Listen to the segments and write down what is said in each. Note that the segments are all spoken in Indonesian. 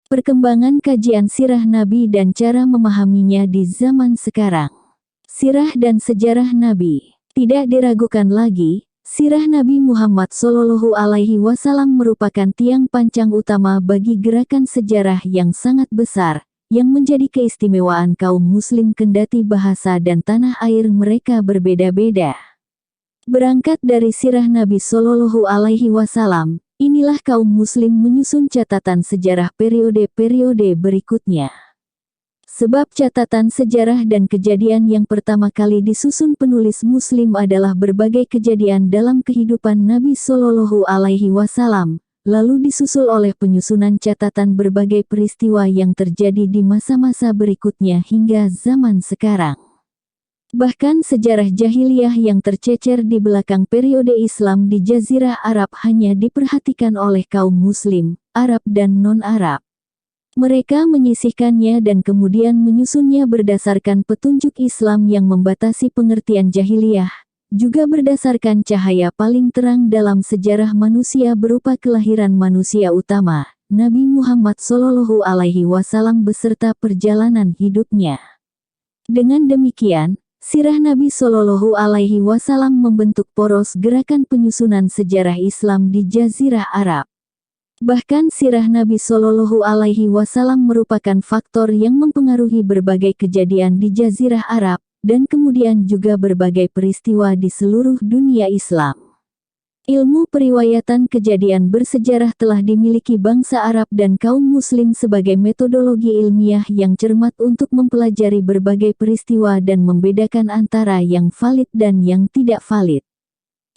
Perkembangan kajian sirah Nabi dan cara memahaminya di zaman sekarang. Sirah dan sejarah Nabi. Tidak diragukan lagi, sirah Nabi Muhammad SAW merupakan tiang pancang utama bagi gerakan sejarah yang sangat besar, yang menjadi keistimewaan kaum muslim kendati bahasa dan tanah air mereka berbeda-beda. Berangkat dari sirah Nabi SAW, inilah kaum muslim menyusun catatan sejarah periode-periode berikutnya. Sebab catatan sejarah dan kejadian yang pertama kali disusun penulis muslim adalah berbagai kejadian dalam kehidupan Nabi SAW, lalu disusul oleh penyusunan catatan berbagai peristiwa yang terjadi di masa-masa berikutnya hingga zaman sekarang. Bahkan sejarah jahiliyah yang tercecer di belakang periode Islam di Jazirah Arab hanya diperhatikan oleh kaum muslim, Arab dan non-Arab. Mereka menyisihkannya dan kemudian menyusunnya berdasarkan petunjuk Islam yang membatasi pengertian jahiliyah, juga berdasarkan cahaya paling terang dalam sejarah manusia berupa kelahiran manusia utama, Nabi Muhammad SAW beserta perjalanan hidupnya. Dengan demikian, sirah Nabi SAW membentuk poros gerakan penyusunan sejarah Islam di Jazirah Arab. Bahkan sirah Nabi SAW merupakan faktor yang mempengaruhi berbagai kejadian di Jazirah Arab, dan kemudian juga berbagai peristiwa di seluruh dunia Islam. Ilmu periwayatan kejadian bersejarah telah dimiliki bangsa Arab dan kaum muslim sebagai metodologi ilmiah yang cermat untuk mempelajari berbagai peristiwa dan membedakan antara yang valid dan yang tidak valid.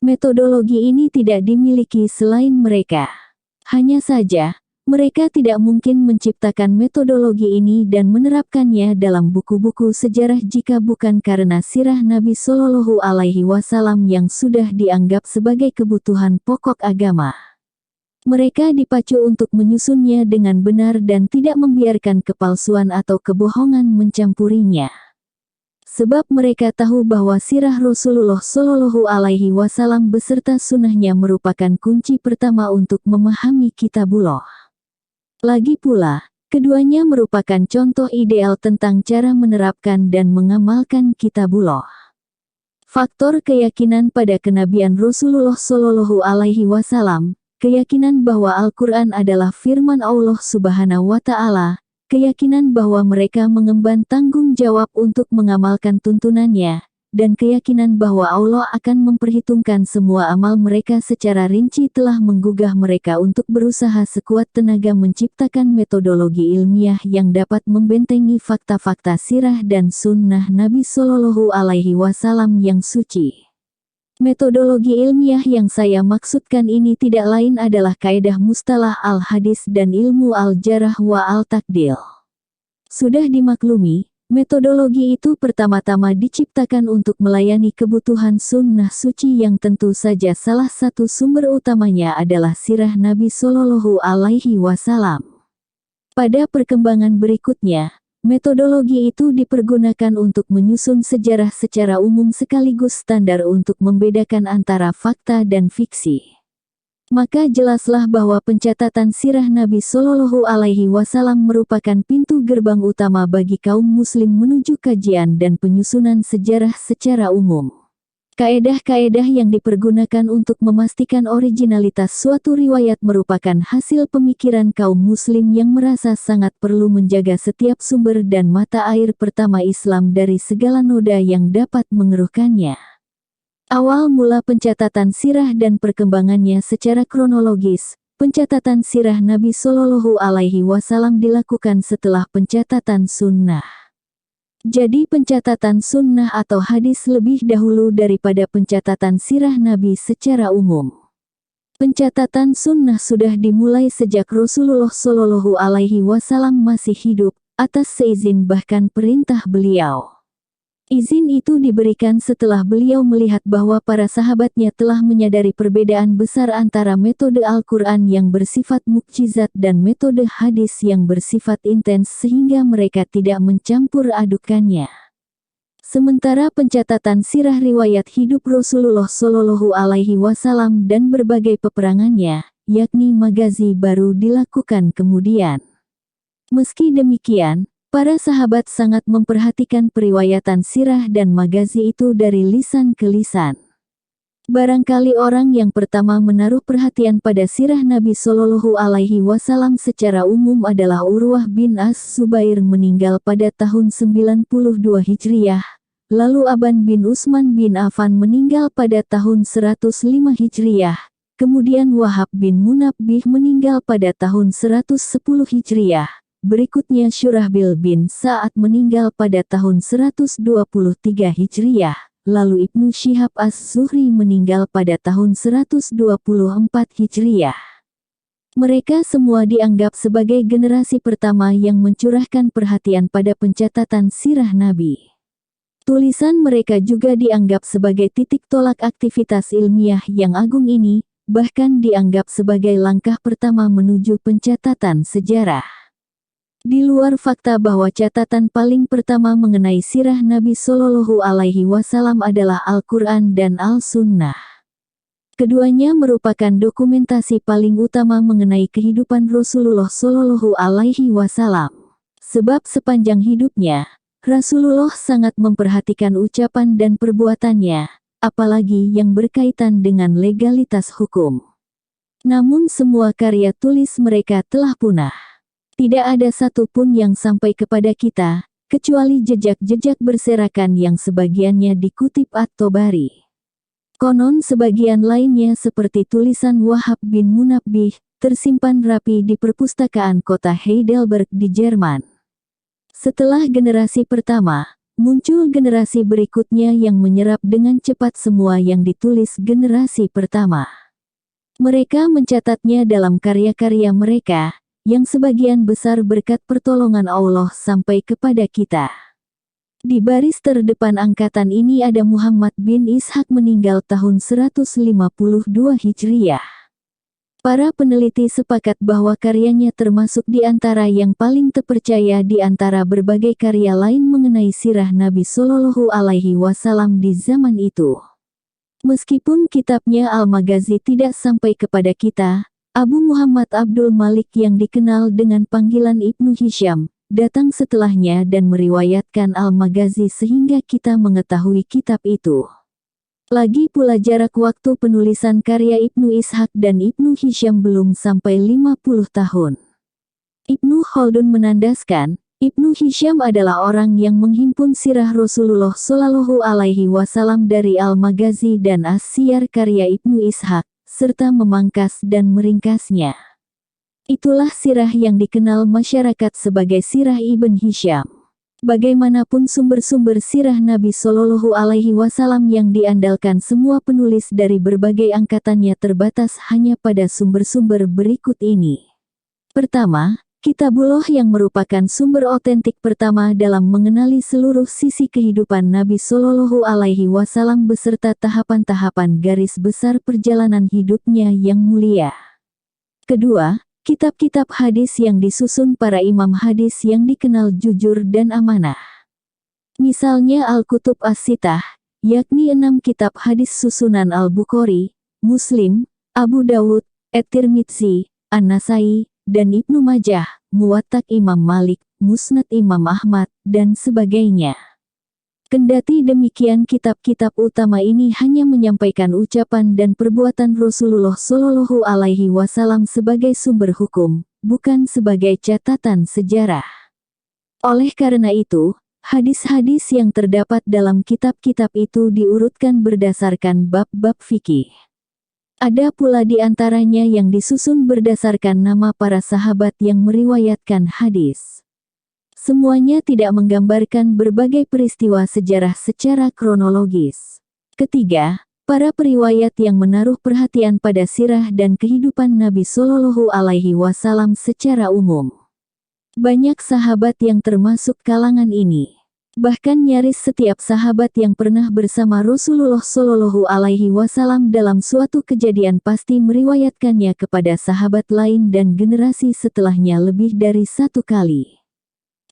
Metodologi ini tidak dimiliki selain mereka. Hanya saja, mereka tidak mungkin menciptakan metodologi ini dan menerapkannya dalam buku-buku sejarah jika bukan karena sirah Nabi SAW yang sudah dianggap sebagai kebutuhan pokok agama. Mereka dipacu untuk menyusunnya dengan benar dan tidak membiarkan kepalsuan atau kebohongan mencampurinya. Sebab mereka tahu bahwa sirah Rasulullah SAW beserta sunnahnya merupakan kunci pertama untuk memahami Kitabullah. Lagi pula, keduanya merupakan contoh ideal tentang cara menerapkan dan mengamalkan Kitabullah. Faktor keyakinan pada kenabian Rasulullah SAW, keyakinan bahwa Al-Quran adalah firman Allah Subhanahu wa Ta'ala, keyakinan bahwa mereka mengemban tanggung jawab untuk mengamalkan tuntunannya, dan keyakinan bahwa Allah akan memperhitungkan semua amal mereka secara rinci telah menggugah mereka untuk berusaha sekuat tenaga menciptakan metodologi ilmiah yang dapat membentengi fakta-fakta sirah dan sunnah Nabi SAW yang suci. Metodologi ilmiah yang saya maksudkan ini tidak lain adalah kaidah mustalah al-hadis dan ilmu al-jarah wa al-takdil. Sudah dimaklumi, metodologi itu pertama-tama diciptakan untuk melayani kebutuhan sunnah suci yang tentu saja salah satu sumber utamanya adalah sirah Nabi SAW. Pada perkembangan berikutnya, metodologi itu dipergunakan untuk menyusun sejarah secara umum sekaligus standar untuk membedakan antara fakta dan fiksi. Maka jelaslah bahwa pencatatan sirah Nabi SAW merupakan pintu gerbang utama bagi kaum muslim menuju kajian dan penyusunan sejarah secara umum. Kaedah-kaedah yang dipergunakan untuk memastikan originalitas suatu riwayat merupakan hasil pemikiran kaum muslim yang merasa sangat perlu menjaga setiap sumber dan mata air pertama Islam dari segala noda yang dapat mengeruhkannya. Awal mula pencatatan sirah dan perkembangannya secara kronologis, pencatatan sirah Nabi SAW dilakukan setelah pencatatan sunnah. Jadi pencatatan sunnah atau hadis lebih dahulu daripada pencatatan sirah Nabi secara umum. Pencatatan sunnah sudah dimulai sejak Rasulullah SAW masih hidup, atas seizin bahkan perintah beliau. Izin itu diberikan setelah beliau melihat bahwa para sahabatnya telah menyadari perbedaan besar antara metode Al-Quran yang bersifat mukjizat dan metode hadis yang bersifat intens sehingga mereka tidak mencampur adukannya. Sementara pencatatan sirah riwayat hidup Rasulullah SAW dan berbagai peperangannya, yakni magazi baru dilakukan kemudian. Meski demikian, para sahabat sangat memperhatikan periwayatan sirah dan magazi itu dari lisan ke lisan. Barangkali orang yang pertama menaruh perhatian pada sirah Nabi Shallallahu Alaihi Wasallam secara umum adalah Urwah bin Az-Zubair, meninggal pada tahun 92 Hijriah. Lalu Aban bin Utsman bin Affan meninggal pada tahun 105 Hijriah. Kemudian Wahab bin Munabbih meninggal pada tahun 110 Hijriah. Berikutnya Syurahbil bin Sa'ad meninggal pada tahun 123 Hijriah. Lalu Ibnu Syihab Az-Zuhri meninggal pada tahun 124 Hijriah. Mereka semua dianggap sebagai generasi pertama yang mencurahkan perhatian pada pencatatan sirah Nabi. Tulisan mereka juga dianggap sebagai titik tolak aktivitas ilmiah yang agung ini, bahkan dianggap sebagai langkah pertama menuju pencatatan sejarah. Di luar fakta bahwa catatan paling pertama mengenai sirah Nabi Shallallahu Alaihi Wasallam adalah Al-Quran dan Al-Sunnah. Keduanya merupakan dokumentasi paling utama mengenai kehidupan Rasulullah Shallallahu Alaihi Wasallam. Sebab sepanjang hidupnya, Rasulullah sangat memperhatikan ucapan dan perbuatannya, apalagi yang berkaitan dengan legalitas hukum. Namun semua karya tulis mereka telah punah. Tidak ada satu pun yang sampai kepada kita, kecuali jejak-jejak berserakan yang sebagiannya dikutip At-Tabari. Konon sebagian lainnya seperti tulisan Wahab bin Munabbih, tersimpan rapi di perpustakaan kota Heidelberg di Jerman. Setelah generasi pertama, muncul generasi berikutnya yang menyerap dengan cepat semua yang ditulis generasi pertama. Mereka mencatatnya dalam karya-karya mereka, yang sebagian besar berkat pertolongan Allah sampai kepada kita. Di baris terdepan angkatan ini ada Muhammad bin Ishaq, meninggal tahun 152 Hijriah. Para peneliti sepakat bahwa karyanya termasuk di antara yang paling terpercaya di antara berbagai karya lain mengenai sirah Nabi Shallallahu Alaihi Wasallam di zaman itu. Meskipun kitabnya Al-Maghazi tidak sampai kepada kita, Abu Muhammad Abdul Malik yang dikenal dengan panggilan Ibnu Hisham, datang setelahnya dan meriwayatkan Al-Maghazi sehingga kita mengetahui kitab itu. Lagi pula jarak waktu penulisan karya Ibnu Ishaq dan Ibnu Hisham belum sampai 50 tahun. Ibnu Khaldun menandaskan, Ibnu Hisham adalah orang yang menghimpun sirah Rasulullah Shallallahu Alaihi Wasallam dari Al-Maghazi dan As-Siyar karya Ibnu Ishaq, serta memangkas dan meringkasnya. Itulah sirah yang dikenal masyarakat sebagai sirah Ibn Hisham. Bagaimanapun sumber-sumber sirah Nabi Shallallahu Alaihi Wasallam yang diandalkan semua penulis dari berbagai angkatannya terbatas hanya pada sumber-sumber berikut ini. Pertama, Kitabullah yang merupakan sumber otentik pertama dalam mengenali seluruh sisi kehidupan Nabi Shallallahu Alaihi Wasallam beserta tahapan-tahapan garis besar perjalanan hidupnya yang mulia. Kedua, kitab-kitab hadis yang disusun para imam hadis yang dikenal jujur dan amanah. Misalnya Al-Kutub As-Sittah, yakni 6 kitab hadis susunan Al-Bukhari, Muslim, Abu Dawud, At-Tirmidzi, An-Nasai, dan Ibnu Majah, Muwatta Imam Malik, Musnad Imam Ahmad, dan sebagainya. Kendati demikian, kitab-kitab utama ini hanya menyampaikan ucapan dan perbuatan Rasulullah Shallallahu Alaihi Wasallam sebagai sumber hukum, bukan sebagai catatan sejarah. Oleh karena itu, hadis-hadis yang terdapat dalam kitab-kitab itu diurutkan berdasarkan bab-bab fikih. Ada pula di antaranya yang disusun berdasarkan nama para sahabat yang meriwayatkan hadis. Semuanya tidak menggambarkan berbagai peristiwa sejarah secara kronologis. Ketiga, para periwayat yang menaruh perhatian pada sirah dan kehidupan Nabi Shallallahu Alaihi Wasallam secara umum. Banyak sahabat yang termasuk kalangan ini. Bahkan nyaris setiap sahabat yang pernah bersama Rasulullah Shallallahu Alaihi Wasallam dalam suatu kejadian pasti meriwayatkannya kepada sahabat lain dan generasi setelahnya lebih dari satu kali.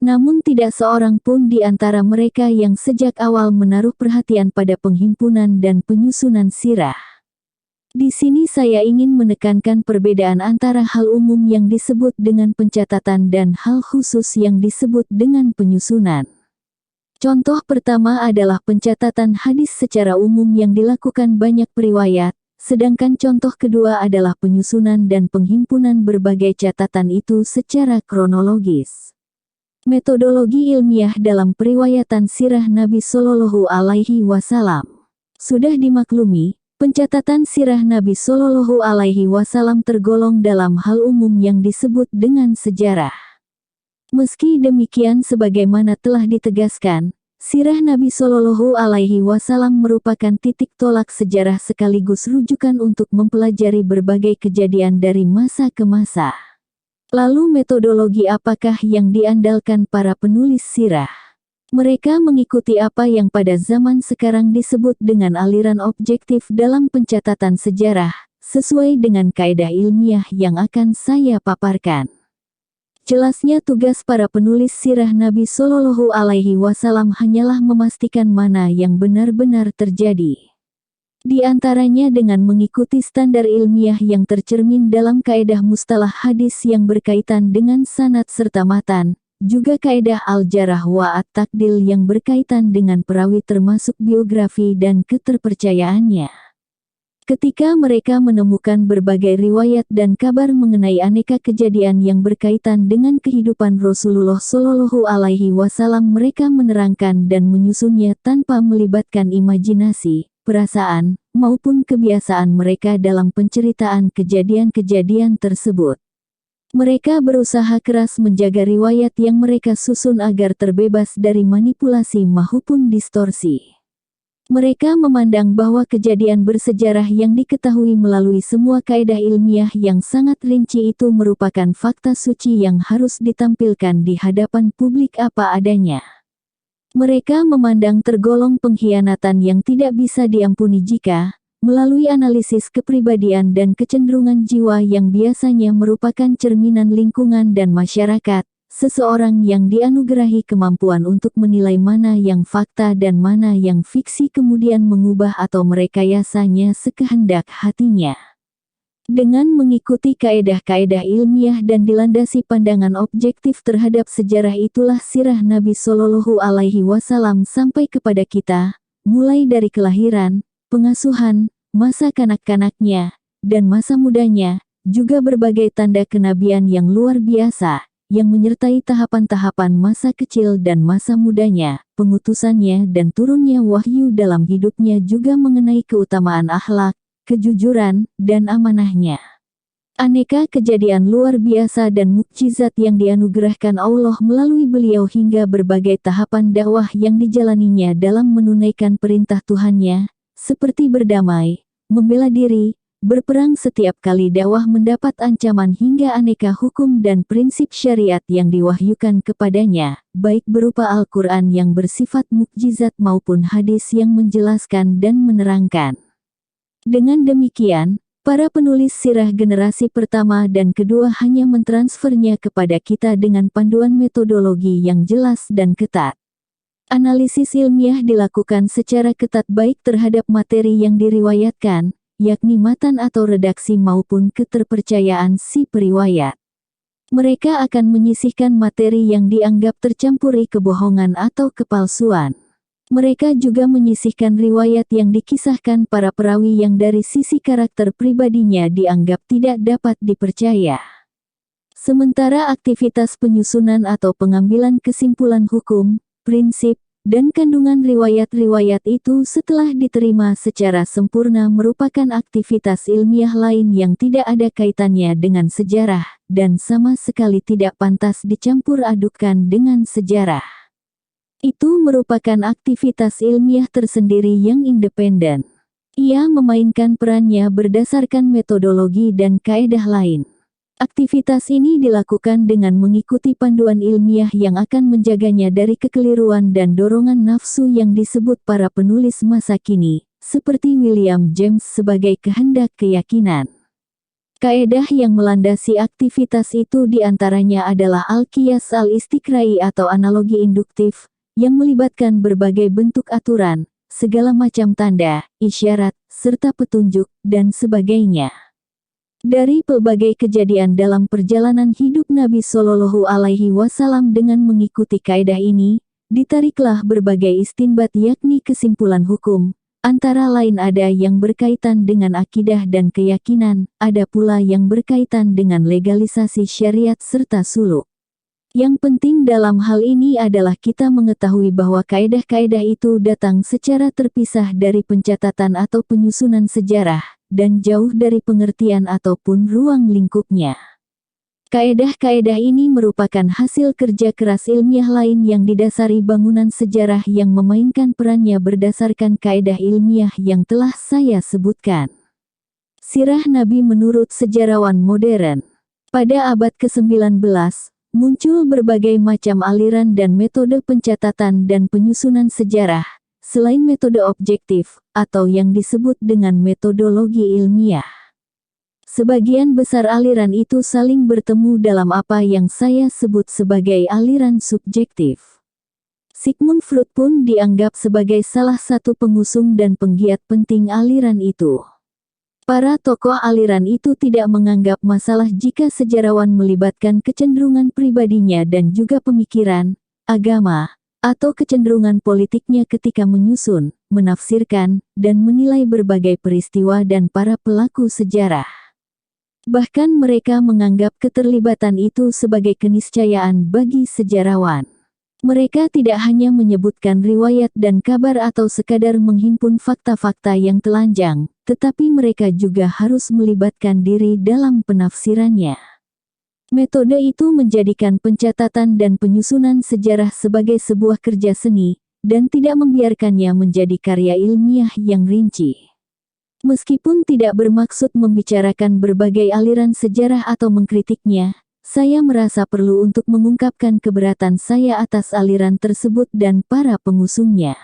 Namun tidak seorang pun di antara mereka yang sejak awal menaruh perhatian pada penghimpunan dan penyusunan sirah. Di sini saya ingin menekankan perbedaan antara hal umum yang disebut dengan pencatatan dan hal khusus yang disebut dengan penyusunan. Contoh pertama adalah pencatatan hadis secara umum yang dilakukan banyak periwayat, sedangkan contoh kedua adalah penyusunan dan penghimpunan berbagai catatan itu secara kronologis. Metodologi ilmiah dalam periwayatan sirah Nabi Shallallahu Alaihi Wasallam. Sudah dimaklumi, pencatatan sirah Nabi Shallallahu Alaihi Wasallam tergolong dalam hal umum yang disebut dengan sejarah. Meski demikian, sebagaimana telah ditegaskan, sirah Nabi Shallallahu Alaihi Wasallam merupakan titik tolak sejarah sekaligus rujukan untuk mempelajari berbagai kejadian dari masa ke masa. Lalu metodologi apakah yang diandalkan para penulis sirah? Mereka mengikuti apa yang pada zaman sekarang disebut dengan aliran objektif dalam pencatatan sejarah, sesuai dengan kaidah ilmiah yang akan saya paparkan. Jelasnya tugas para penulis sirah Nabi Shallallahu Alaihi Wasallam hanyalah memastikan mana yang benar-benar terjadi. Di antaranya dengan mengikuti standar ilmiah yang tercermin dalam kaidah mustalah hadis yang berkaitan dengan sanad serta matan, juga kaidah al-jarah wa at-takdil yang berkaitan dengan perawi termasuk biografi dan keterpercayaannya. Ketika mereka menemukan berbagai riwayat dan kabar mengenai aneka kejadian yang berkaitan dengan kehidupan Rasulullah Shallallahu Alaihi Wasallam, mereka menerangkan dan menyusunnya tanpa melibatkan imajinasi, perasaan, maupun kebiasaan mereka dalam penceritaan kejadian-kejadian tersebut. Mereka berusaha keras menjaga riwayat yang mereka susun agar terbebas dari manipulasi maupun distorsi. Mereka memandang bahwa kejadian bersejarah yang diketahui melalui semua kaidah ilmiah yang sangat rinci itu merupakan fakta suci yang harus ditampilkan di hadapan publik apa adanya. Mereka memandang tergolong pengkhianatan yang tidak bisa diampuni jika, melalui analisis kepribadian dan kecenderungan jiwa yang biasanya merupakan cerminan lingkungan dan masyarakat, seseorang yang dianugerahi kemampuan untuk menilai mana yang fakta dan mana yang fiksi kemudian mengubah atau merekayasanya sekehendak hatinya. Dengan mengikuti kaedah-kaedah ilmiah dan dilandasi pandangan objektif terhadap sejarah, itulah sirah Nabi Shallallahu Alaihi Wasallam sampai kepada kita, mulai dari kelahiran, pengasuhan, masa kanak-kanaknya, dan masa mudanya, juga berbagai tanda kenabian yang luar biasa, yang menyertai tahapan-tahapan masa kecil dan masa mudanya, pengutusannya dan turunnya wahyu dalam hidupnya, juga mengenai keutamaan akhlak, kejujuran, dan amanahnya. Aneka kejadian luar biasa dan mukjizat yang dianugerahkan Allah melalui beliau hingga berbagai tahapan dakwah yang dijalaninya dalam menunaikan perintah Tuhannya, seperti berdamai, membela diri, berperang setiap kali dakwah mendapat ancaman, hingga aneka hukum dan prinsip syariat yang diwahyukan kepadanya, baik berupa Al-Quran yang bersifat mukjizat maupun hadis yang menjelaskan dan menerangkan. Dengan demikian, para penulis sirah generasi pertama dan kedua hanya mentransfernya kepada kita dengan panduan metodologi yang jelas dan ketat. Analisis ilmiah dilakukan secara ketat baik terhadap materi yang diriwayatkan, yakni matan atau redaksi, maupun keterpercayaan si periwayat. Mereka akan menyisihkan materi yang dianggap tercampuri kebohongan atau kepalsuan. Mereka juga menyisihkan riwayat yang dikisahkan para perawi yang dari sisi karakter pribadinya dianggap tidak dapat dipercaya. Sementara aktivitas penyusunan atau pengambilan kesimpulan hukum, prinsip, dan kandungan riwayat-riwayat itu setelah diterima secara sempurna merupakan aktivitas ilmiah lain yang tidak ada kaitannya dengan sejarah, dan sama sekali tidak pantas dicampur adukan dengan sejarah. Itu merupakan aktivitas ilmiah tersendiri yang independen. Ia memainkan perannya berdasarkan metodologi dan kaedah lain. Aktivitas ini dilakukan dengan mengikuti panduan ilmiah yang akan menjaganya dari kekeliruan dan dorongan nafsu yang disebut para penulis masa kini, seperti William James, sebagai kehendak keyakinan. Kaedah yang melandasi aktivitas itu diantaranya adalah al-qiyas al-istiqrai atau analogi induktif, yang melibatkan berbagai bentuk aturan, segala macam tanda, isyarat, serta petunjuk, dan sebagainya. Dari pelbagai kejadian dalam perjalanan hidup Nabi Shallallahu Alaihi Wasallam dengan mengikuti kaidah ini, ditariklah berbagai istinbat yakni kesimpulan hukum, antara lain ada yang berkaitan dengan akidah dan keyakinan, ada pula yang berkaitan dengan legalisasi syariat serta suluk. Yang penting dalam hal ini adalah kita mengetahui bahwa kaidah-kaidah itu datang secara terpisah dari pencatatan atau penyusunan sejarah, dan jauh dari pengertian ataupun ruang lingkupnya. Kaidah-kaidah ini merupakan hasil kerja keras ilmiah lain yang didasari bangunan sejarah yang memainkan perannya berdasarkan kaidah ilmiah yang telah saya sebutkan. Sirah Nabi menurut sejarawan modern. Pada abad ke-19, muncul berbagai macam aliran dan metode pencatatan dan penyusunan sejarah, selain metode objektif, atau yang disebut dengan metodologi ilmiah. Sebagian besar aliran itu saling bertemu dalam apa yang saya sebut sebagai aliran subjektif. Sigmund Freud pun dianggap sebagai salah satu pengusung dan penggiat penting aliran itu. Para tokoh aliran itu tidak menganggap masalah jika sejarawan melibatkan kecenderungan pribadinya dan juga pemikiran, agama, atau kecenderungan politiknya ketika menyusun, menafsirkan, dan menilai berbagai peristiwa dan para pelaku sejarah. Bahkan mereka menganggap keterlibatan itu sebagai keniscayaan bagi sejarawan. Mereka tidak hanya menyebutkan riwayat dan kabar atau sekadar menghimpun fakta-fakta yang telanjang, tetapi mereka juga harus melibatkan diri dalam penafsirannya. Metode itu menjadikan pencatatan dan penyusunan sejarah sebagai sebuah kerja seni, dan tidak membiarkannya menjadi karya ilmiah yang rinci. Meskipun tidak bermaksud membicarakan berbagai aliran sejarah atau mengkritiknya, saya merasa perlu untuk mengungkapkan keberatan saya atas aliran tersebut dan para pengusungnya.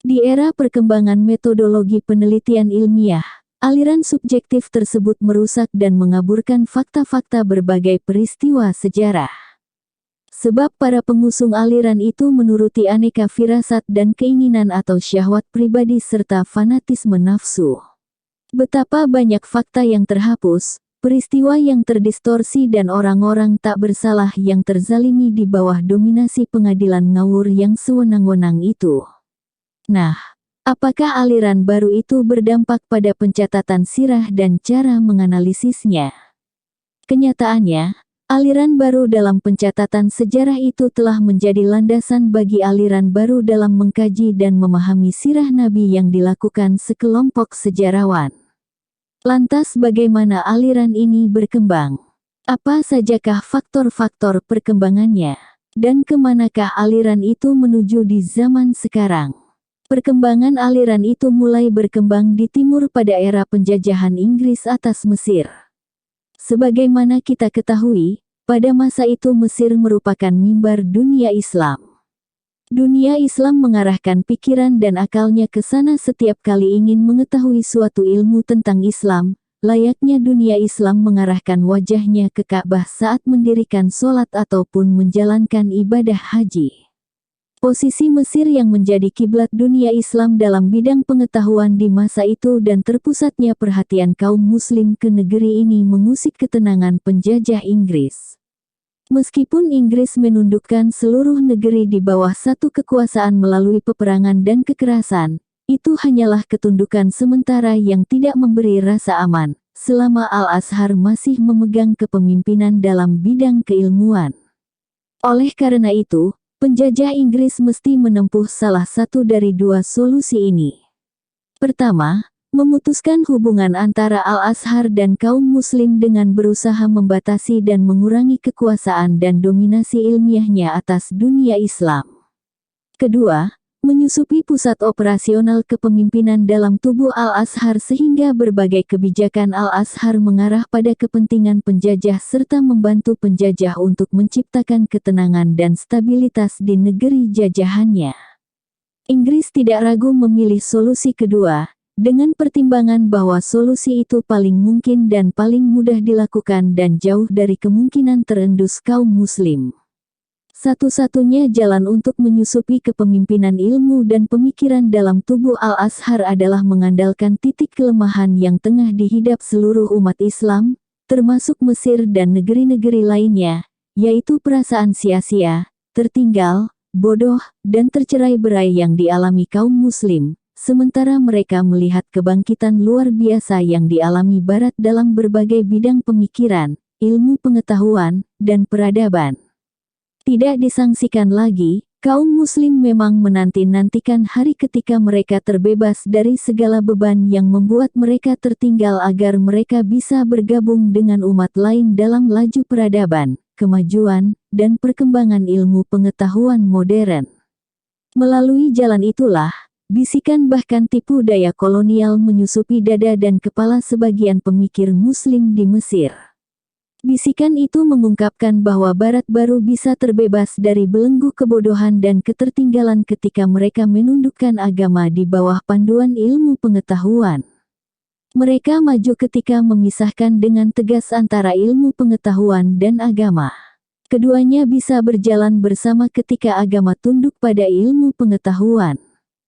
Di era perkembangan metodologi penelitian ilmiah, aliran subjektif tersebut merusak dan mengaburkan fakta-fakta berbagai peristiwa sejarah. Sebab para pengusung aliran itu menuruti aneka firasat dan keinginan atau syahwat pribadi serta fanatisme nafsu. Betapa banyak fakta yang terhapus, peristiwa yang terdistorsi dan orang-orang tak bersalah yang terzalimi di bawah dominasi pengadilan ngawur yang sewenang-wenang itu. Nah, apakah aliran baru itu berdampak pada pencatatan sirah dan cara menganalisisnya? Kenyataannya, aliran baru dalam pencatatan sejarah itu telah menjadi landasan bagi aliran baru dalam mengkaji dan memahami sirah Nabi yang dilakukan sekelompok sejarawan. Lantas bagaimana aliran ini berkembang? Apa sajakah faktor-faktor perkembangannya? Dan kemanakah aliran itu menuju di zaman sekarang? Perkembangan aliran itu mulai berkembang di timur pada era penjajahan Inggris atas Mesir. Sebagaimana kita ketahui, pada masa itu Mesir merupakan mimbar dunia Islam. Dunia Islam mengarahkan pikiran dan akalnya ke sana setiap kali ingin mengetahui suatu ilmu tentang Islam, layaknya dunia Islam mengarahkan wajahnya ke Ka'bah saat mendirikan sholat ataupun menjalankan ibadah haji. Posisi Mesir yang menjadi kiblat dunia Islam dalam bidang pengetahuan di masa itu dan terpusatnya perhatian kaum muslim ke negeri ini mengusik ketenangan penjajah Inggris. Meskipun Inggris menundukkan seluruh negeri di bawah satu kekuasaan melalui peperangan dan kekerasan, itu hanyalah ketundukan sementara yang tidak memberi rasa aman, selama Al-Azhar masih memegang kepemimpinan dalam bidang keilmuan. Oleh karena itu, penjajah Inggris mesti menempuh salah satu dari dua solusi ini. Pertama, memutuskan hubungan antara Al-Azhar dan kaum muslim dengan berusaha membatasi dan mengurangi kekuasaan dan dominasi ilmiahnya atas dunia Islam. Kedua, menyusupi pusat operasional kepemimpinan dalam tubuh Al-Azhar sehingga berbagai kebijakan Al-Azhar mengarah pada kepentingan penjajah serta membantu penjajah untuk menciptakan ketenangan dan stabilitas di negeri jajahannya. Inggris tidak ragu memilih solusi kedua, dengan pertimbangan bahwa solusi itu paling mungkin dan paling mudah dilakukan dan jauh dari kemungkinan terendus kaum muslim. Satu-satunya jalan untuk menyusupi kepemimpinan ilmu dan pemikiran dalam tubuh Al-Azhar adalah mengandalkan titik kelemahan yang tengah dihidap seluruh umat Islam, termasuk Mesir dan negeri-negeri lainnya, yaitu perasaan sia-sia, tertinggal, bodoh, dan tercerai-berai yang dialami kaum muslim, sementara mereka melihat kebangkitan luar biasa yang dialami Barat dalam berbagai bidang pemikiran, ilmu pengetahuan, dan peradaban. Tidak disangsikan lagi, kaum muslim memang menanti-nantikan hari ketika mereka terbebas dari segala beban yang membuat mereka tertinggal agar mereka bisa bergabung dengan umat lain dalam laju peradaban, kemajuan, dan perkembangan ilmu pengetahuan modern. Melalui jalan itulah, bisikan bahkan tipu daya kolonial menyusupi dada dan kepala sebagian pemikir muslim di Mesir. Bisikan itu mengungkapkan bahwa Barat baru bisa terbebas dari belenggu kebodohan dan ketertinggalan ketika mereka menundukkan agama di bawah panduan ilmu pengetahuan. Mereka maju ketika memisahkan dengan tegas antara ilmu pengetahuan dan agama. Keduanya bisa berjalan bersama ketika agama tunduk pada ilmu pengetahuan.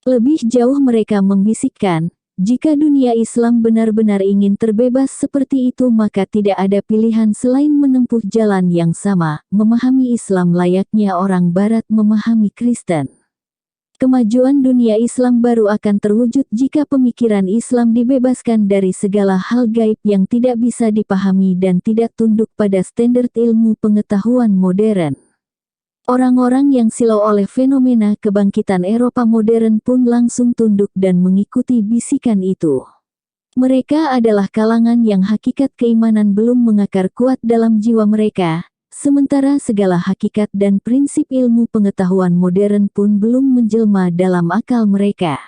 Lebih jauh mereka membisikkan, jika dunia Islam benar-benar ingin terbebas seperti itu maka tidak ada pilihan selain menempuh jalan yang sama, memahami Islam layaknya orang Barat memahami Kristen. Kemajuan dunia Islam baru akan terwujud jika pemikiran Islam dibebaskan dari segala hal gaib yang tidak bisa dipahami dan tidak tunduk pada standar ilmu pengetahuan modern. Orang-orang yang silau oleh fenomena kebangkitan Eropa modern pun langsung tunduk dan mengikuti bisikan itu. Mereka adalah kalangan yang hakikat keimanan belum mengakar kuat dalam jiwa mereka, sementara segala hakikat dan prinsip ilmu pengetahuan modern pun belum menjelma dalam akal mereka.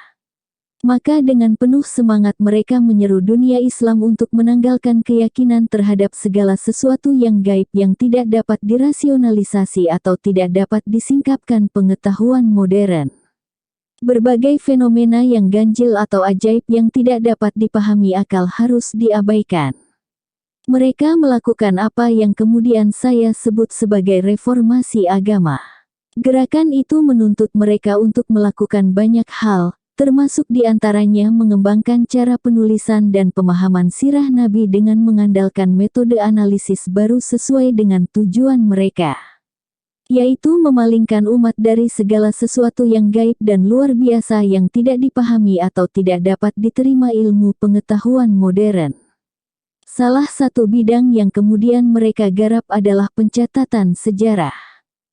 Maka dengan penuh semangat mereka menyeru dunia Islam untuk menanggalkan keyakinan terhadap segala sesuatu yang gaib yang tidak dapat dirasionalisasi atau tidak dapat disingkapkan pengetahuan modern. Berbagai fenomena yang ganjil atau ajaib yang tidak dapat dipahami akal harus diabaikan. Mereka melakukan apa yang kemudian saya sebut sebagai reformasi agama. Gerakan itu menuntut mereka untuk melakukan banyak hal, termasuk diantaranya mengembangkan cara penulisan dan pemahaman sirah Nabi dengan mengandalkan metode analisis baru sesuai dengan tujuan mereka, yaitu memalingkan umat dari segala sesuatu yang gaib dan luar biasa yang tidak dipahami atau tidak dapat diterima ilmu pengetahuan modern. Salah satu bidang yang kemudian mereka garap adalah pencatatan sejarah.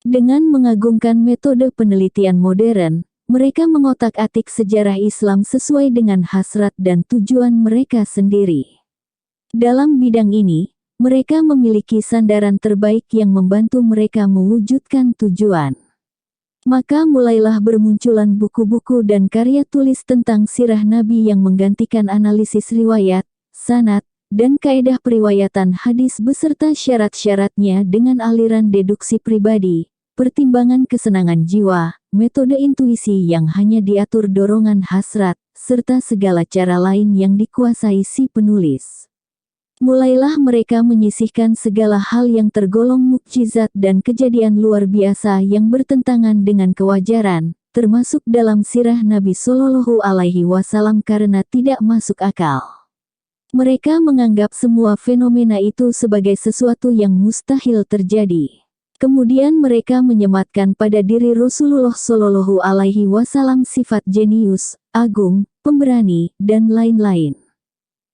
Dengan mengagungkan metode penelitian modern, mereka mengotak-atik sejarah Islam sesuai dengan hasrat dan tujuan mereka sendiri. Dalam bidang ini, mereka memiliki sandaran terbaik yang membantu mereka mewujudkan tujuan. Maka mulailah bermunculan buku-buku dan karya tulis tentang sirah Nabi yang menggantikan analisis riwayat, sanad, dan kaedah periwayatan hadis beserta syarat-syaratnya dengan aliran deduksi pribadi, pertimbangan kesenangan jiwa, metode intuisi yang hanya diatur dorongan hasrat, serta segala cara lain yang dikuasai si penulis. Mulailah mereka menyisihkan segala hal yang tergolong mukjizat dan kejadian luar biasa yang bertentangan dengan kewajaran, termasuk dalam sirah Nabi Shallallahu Alaihi Wasallam karena tidak masuk akal. Mereka menganggap semua fenomena itu sebagai sesuatu yang mustahil terjadi. Kemudian mereka menyematkan pada diri Rasulullah Shallallahu Alaihi Wasallam sifat jenius, agung, pemberani, dan lain-lain.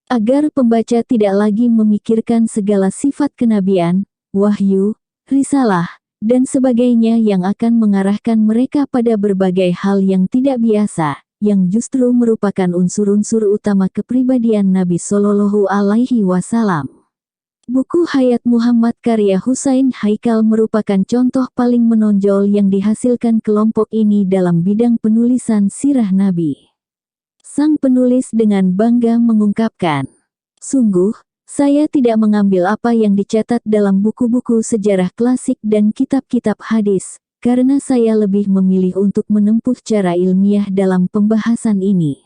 Agar pembaca tidak lagi memikirkan segala sifat kenabian, wahyu, risalah, dan sebagainya yang akan mengarahkan mereka pada berbagai hal yang tidak biasa, yang justru merupakan unsur-unsur utama kepribadian Nabi Shallallahu Alaihi Wasallam. Buku Hayat Muhammad karya Husain Haikal merupakan contoh paling menonjol yang dihasilkan kelompok ini dalam bidang penulisan sirah Nabi. Sang penulis dengan bangga mengungkapkan, "Sungguh, saya tidak mengambil apa yang dicatat dalam buku-buku sejarah klasik dan kitab-kitab hadis, karena saya lebih memilih untuk menempuh cara ilmiah dalam pembahasan ini.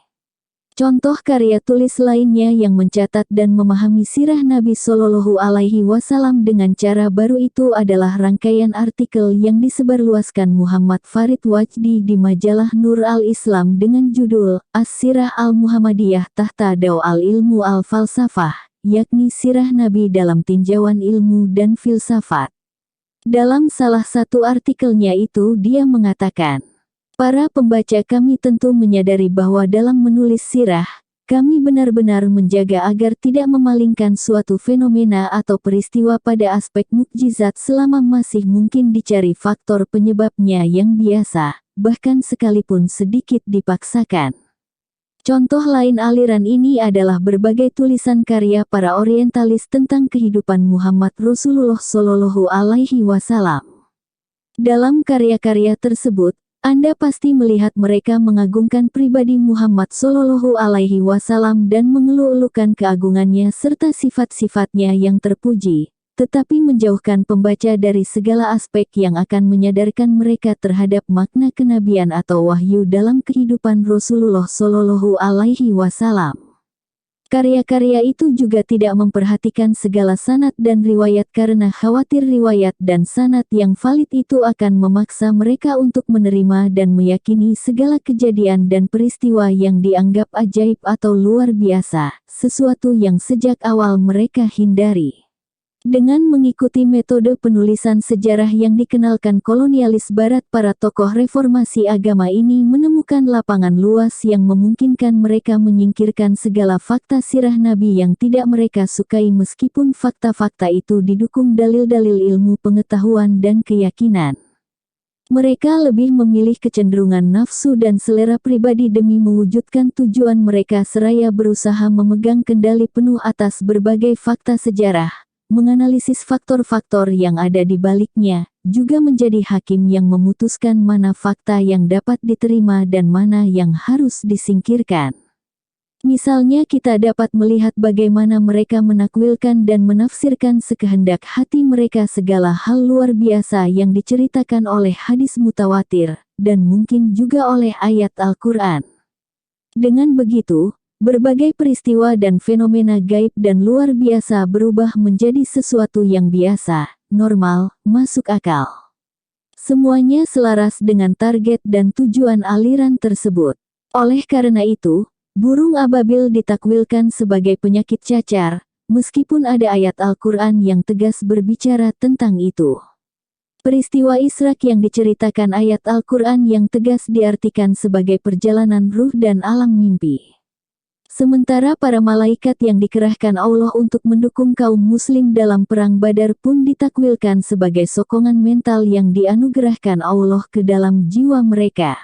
Contoh karya tulis lainnya yang mencatat dan memahami sirah Nabi Shallallahu Alaihi Wasallam dengan cara baru itu adalah rangkaian artikel yang disebarluaskan Muhammad Farid Wajdi di majalah Nur al-Islam dengan judul As-Sirah al-Muhammadiyah Tahta Daw al-Ilmu al-Falsafah, yakni sirah Nabi dalam tinjauan ilmu dan filsafat. Dalam salah satu artikelnya itu dia mengatakan, "Para pembaca kami tentu menyadari bahwa dalam menulis sirah, kami benar-benar menjaga agar tidak memalingkan suatu fenomena atau peristiwa pada aspek mukjizat selama masih mungkin dicari faktor penyebabnya yang biasa, bahkan sekalipun sedikit dipaksakan." Contoh lain aliran ini adalah berbagai tulisan karya para orientalis tentang kehidupan Muhammad Rasulullah Shallallahu Alaihi Wasallam. Dalam karya-karya tersebut, Anda pasti melihat mereka mengagungkan pribadi Muhammad Shallallahu Alaihi Wasallam dan mengeluh-elukan keagungannya serta sifat-sifatnya yang terpuji, tetapi menjauhkan pembaca dari segala aspek yang akan menyadarkan mereka terhadap makna kenabian atau wahyu dalam kehidupan Rasulullah Shallallahu Alaihi Wasallam. Karya-karya itu juga tidak memperhatikan segala sanad dan riwayat karena khawatir riwayat dan sanad yang valid itu akan memaksa mereka untuk menerima dan meyakini segala kejadian dan peristiwa yang dianggap ajaib atau luar biasa, sesuatu yang sejak awal mereka hindari. Dengan mengikuti metode penulisan sejarah yang dikenalkan kolonialis barat, para tokoh reformasi agama ini menemukan lapangan luas yang memungkinkan mereka menyingkirkan segala fakta sirah Nabi yang tidak mereka sukai meskipun fakta-fakta itu didukung dalil-dalil ilmu pengetahuan dan keyakinan. Mereka lebih memilih kecenderungan nafsu dan selera pribadi demi mewujudkan tujuan mereka seraya berusaha memegang kendali penuh atas berbagai fakta sejarah, menganalisis faktor-faktor yang ada di baliknya, juga menjadi hakim yang memutuskan mana fakta yang dapat diterima dan mana yang harus disingkirkan. Misalnya kita dapat melihat bagaimana mereka menakwilkan dan menafsirkan sekehendak hati mereka segala hal luar biasa yang diceritakan oleh hadis mutawatir, dan mungkin juga oleh ayat Al-Quran. Dengan begitu, berbagai peristiwa dan fenomena gaib dan luar biasa berubah menjadi sesuatu yang biasa, normal, masuk akal. Semuanya selaras dengan target dan tujuan aliran tersebut. Oleh karena itu, burung ababil ditakwilkan sebagai penyakit cacar, meskipun ada ayat Al-Quran yang tegas berbicara tentang itu. Peristiwa Isra yang diceritakan ayat Al-Quran yang tegas diartikan sebagai perjalanan ruh dan alam mimpi. Sementara para malaikat yang dikerahkan Allah untuk mendukung kaum muslim dalam perang Badar pun ditakwilkan sebagai sokongan mental yang dianugerahkan Allah ke dalam jiwa mereka.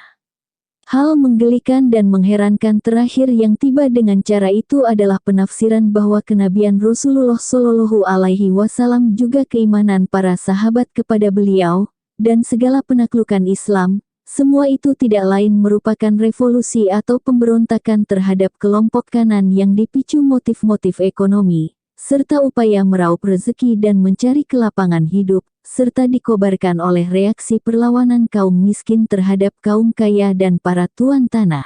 Hal menggelikan dan mengherankan terakhir yang tiba dengan cara itu adalah penafsiran bahwa kenabian Rasulullah Shallallahu Alaihi Wasallam juga keimanan para sahabat kepada beliau, dan segala penaklukan Islam. Semua itu tidak lain merupakan revolusi atau pemberontakan terhadap kelompok kanan yang dipicu motif-motif ekonomi, serta upaya meraup rezeki dan mencari kelapangan hidup, serta dikobarkan oleh reaksi perlawanan kaum miskin terhadap kaum kaya dan para tuan tanah.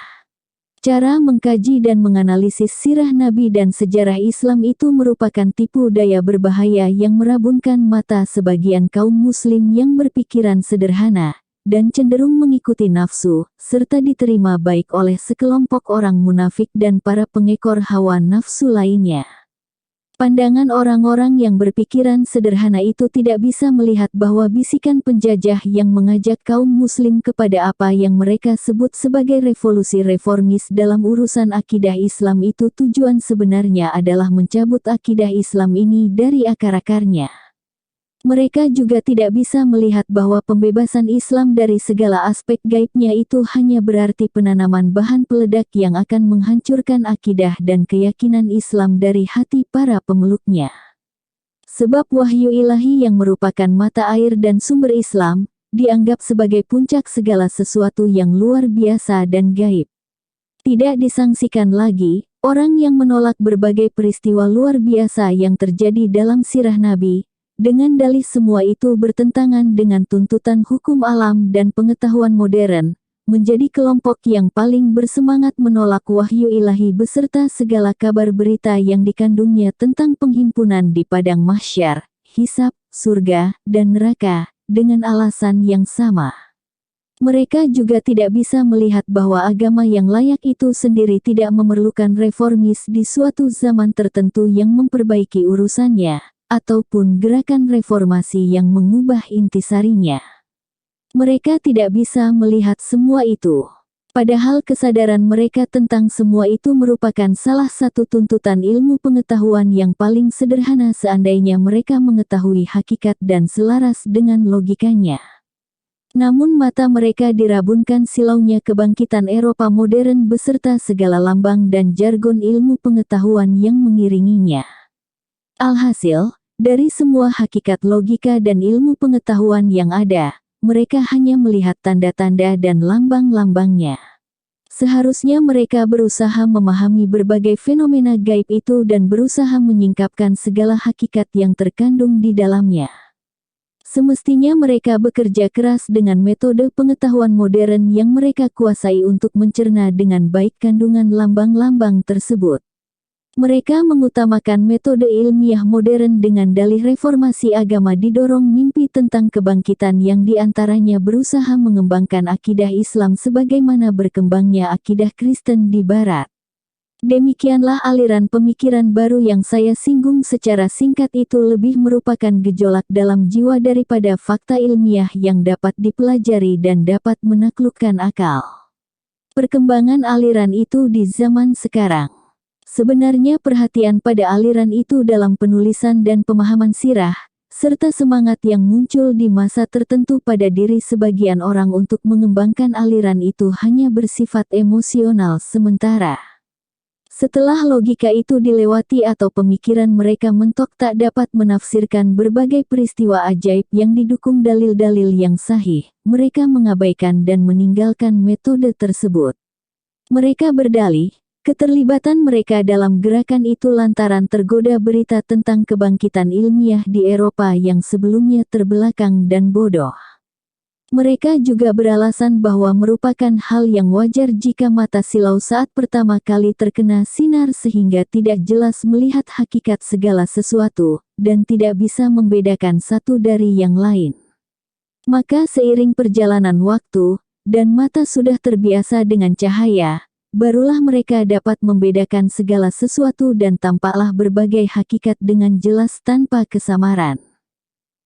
Cara mengkaji dan menganalisis sirah Nabi dan sejarah Islam itu merupakan tipu daya berbahaya yang merabunkan mata sebagian kaum muslim yang berpikiran sederhana dan cenderung mengikuti nafsu, serta diterima baik oleh sekelompok orang munafik dan para pengekor hawa nafsu lainnya. Pandangan orang-orang yang berpikiran sederhana itu tidak bisa melihat bahwa bisikan penjajah yang mengajak kaum muslim kepada apa yang mereka sebut sebagai revolusi reformis dalam urusan akidah Islam itu tujuan sebenarnya adalah mencabut akidah Islam ini dari akar-akarnya. Mereka juga tidak bisa melihat bahwa pembebasan Islam dari segala aspek gaibnya itu hanya berarti penanaman bahan peledak yang akan menghancurkan akidah dan keyakinan Islam dari hati para pemeluknya. Sebab wahyu ilahi yang merupakan mata air dan sumber Islam, dianggap sebagai puncak segala sesuatu yang luar biasa dan gaib. Tidak disangsikan lagi, orang yang menolak berbagai peristiwa luar biasa yang terjadi dalam sirah Nabi, dengan dalih semua itu bertentangan dengan tuntutan hukum alam dan pengetahuan modern, menjadi kelompok yang paling bersemangat menolak wahyu ilahi beserta segala kabar berita yang dikandungnya tentang penghimpunan di padang mahsyar, hisab, surga, dan neraka, dengan alasan yang sama. Mereka juga tidak bisa melihat bahwa agama yang layak itu sendiri tidak memerlukan reformis di suatu zaman tertentu yang memperbaiki urusannya, ataupun gerakan reformasi yang mengubah intisarinya. Mereka tidak bisa melihat semua itu. Padahal kesadaran mereka tentang semua itu merupakan salah satu tuntutan ilmu pengetahuan yang paling sederhana seandainya mereka mengetahui hakikat dan selaras dengan logikanya. Namun mata mereka dirabunkan silaunya kebangkitan Eropa modern beserta segala lambang dan jargon ilmu pengetahuan yang mengiringinya. Alhasil, dari semua hakikat logika dan ilmu pengetahuan yang ada, mereka hanya melihat tanda-tanda dan lambang-lambangnya. Seharusnya mereka berusaha memahami berbagai fenomena gaib itu dan berusaha menyingkapkan segala hakikat yang terkandung di dalamnya. Semestinya mereka bekerja keras dengan metode pengetahuan modern yang mereka kuasai untuk mencerna dengan baik kandungan lambang-lambang tersebut. Mereka mengutamakan metode ilmiah modern dengan dalih reformasi agama didorong mimpi tentang kebangkitan yang diantaranya berusaha mengembangkan akidah Islam sebagaimana berkembangnya akidah Kristen di Barat. Demikianlah aliran pemikiran baru yang saya singgung secara singkat itu lebih merupakan gejolak dalam jiwa daripada fakta ilmiah yang dapat dipelajari dan dapat menaklukkan akal. Perkembangan aliran itu di zaman sekarang. Sebenarnya perhatian pada aliran itu dalam penulisan dan pemahaman sirah, serta semangat yang muncul di masa tertentu pada diri sebagian orang untuk mengembangkan aliran itu hanya bersifat emosional sementara. Setelah logika itu dilewati atau pemikiran mereka mentok tak dapat menafsirkan berbagai peristiwa ajaib yang didukung dalil-dalil yang sahih, mereka mengabaikan dan meninggalkan metode tersebut. Mereka berdalih, keterlibatan mereka dalam gerakan itu lantaran tergoda berita tentang kebangkitan ilmiah di Eropa yang sebelumnya terbelakang dan bodoh. Mereka juga beralasan bahwa merupakan hal yang wajar jika mata silau saat pertama kali terkena sinar sehingga tidak jelas melihat hakikat segala sesuatu, dan tidak bisa membedakan satu dari yang lain. Maka seiring perjalanan waktu, dan mata sudah terbiasa dengan cahaya, barulah mereka dapat membedakan segala sesuatu dan tampaklah berbagai hakikat dengan jelas tanpa kesamaran.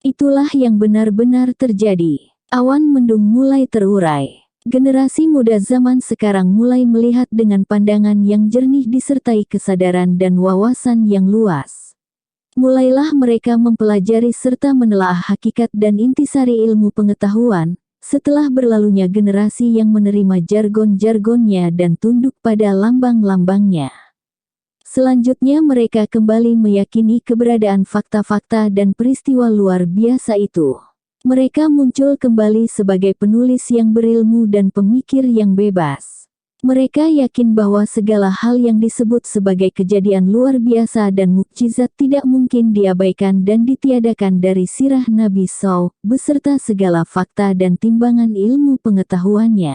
Itulah yang benar-benar terjadi. Awan mendung mulai terurai. Generasi muda zaman sekarang mulai melihat dengan pandangan yang jernih disertai kesadaran dan wawasan yang luas. Mulailah mereka mempelajari serta menelaah hakikat dan intisari ilmu pengetahuan, setelah berlalunya generasi yang menerima jargon-jargonnya dan tunduk pada lambang-lambangnya. Selanjutnya mereka kembali meyakini keberadaan fakta-fakta dan peristiwa luar biasa itu. Mereka muncul kembali sebagai penulis yang berilmu dan pemikir yang bebas. Mereka yakin bahwa segala hal yang disebut sebagai kejadian luar biasa dan mukjizat tidak mungkin diabaikan dan ditiadakan dari sirah Nabi SAW, beserta segala fakta dan timbangan ilmu pengetahuannya.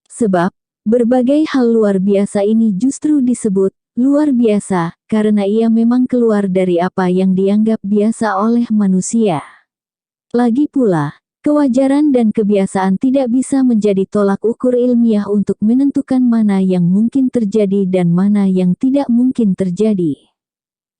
Sebab, berbagai hal luar biasa ini justru disebut luar biasa, karena ia memang keluar dari apa yang dianggap biasa oleh manusia. Lagi pula, kewajaran dan kebiasaan tidak bisa menjadi tolak ukur ilmiah untuk menentukan mana yang mungkin terjadi dan mana yang tidak mungkin terjadi.